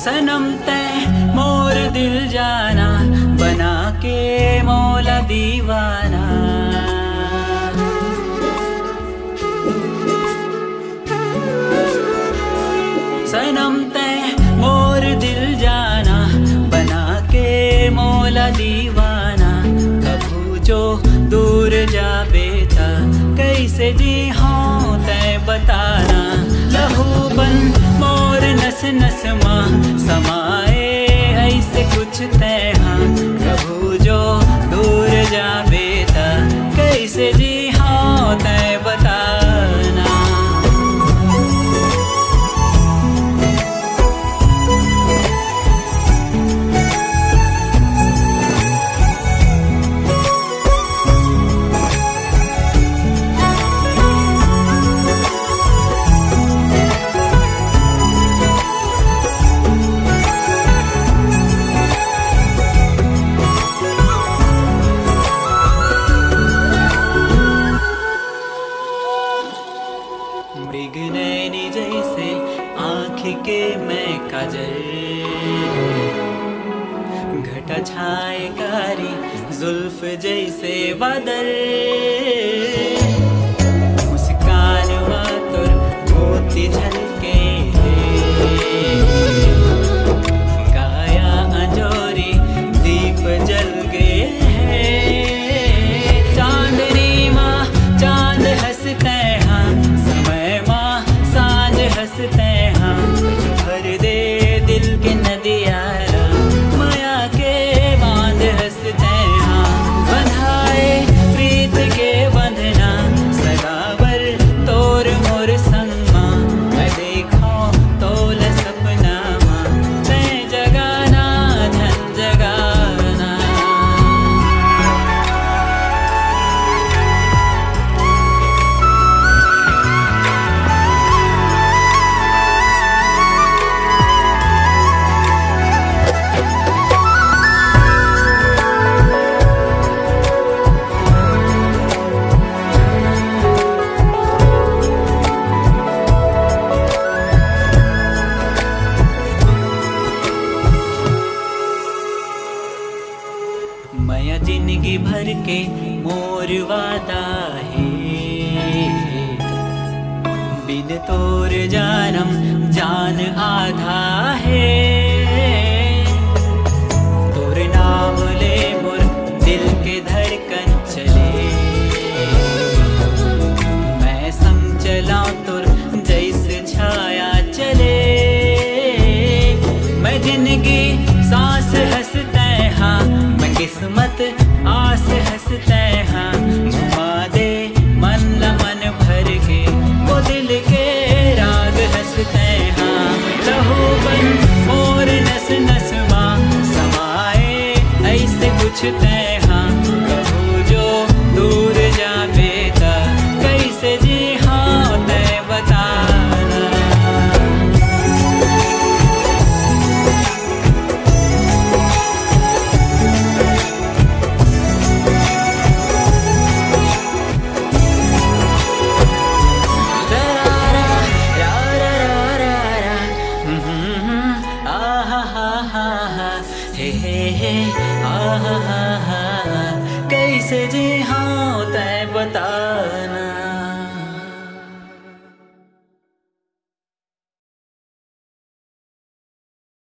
सनम तै मोर दिल जाना, बना के मौला दीवाना। सनम तै मोर दिल जाना, बना के मौला दीवाना। कभू जो दूर जाबे ता कैसे जी हाँ तै बताना। लहू बन मोर नस नस माँ समाए ऐसे कुछ तै हाँ। कभू जो दूर जाबे ता कैसे जी हाँ तै बताना। मृग नैनी जैसे आँख के मैं काजल, घटा छाए कारी जुल्फ जैसे बादल। मुस्कान मातुर मोती झलके काया अंजोरी दीप जल गए हैं। चांदनी माँ चांद हंसते हाँ, समय माँ सांझ हंसते हाँ। भर दे दिल के नदियारा, माया के बांध हंसते हाँ। बंधाए प्रीत के बंधना, सदाबर तोर मोर संग माँ। मैं देखो तोल सपना माँ, तै जगाना धन जगाना। माया जिंदगी भर के मोर वादा है, बिन तोर जानम जान आधा है। तोर नाम ले मोर दिल के धड़कन चले, मैं संग चला तोर जैसे छाया चले। मैं जिंदगी सांस हंसते हाँ, मैं किस्मत आस हंसते हाँ। घुमा दे मन लमन भर के वो दिल के राग हंसते हाँ। लहू बन मोर नस नस माँ समाए ऐसे कुछ तै हाँ। कभू जो दूर जाबे ता कैसे जी हाँ तै बताना। हे कैसे जी हाँ तै बता।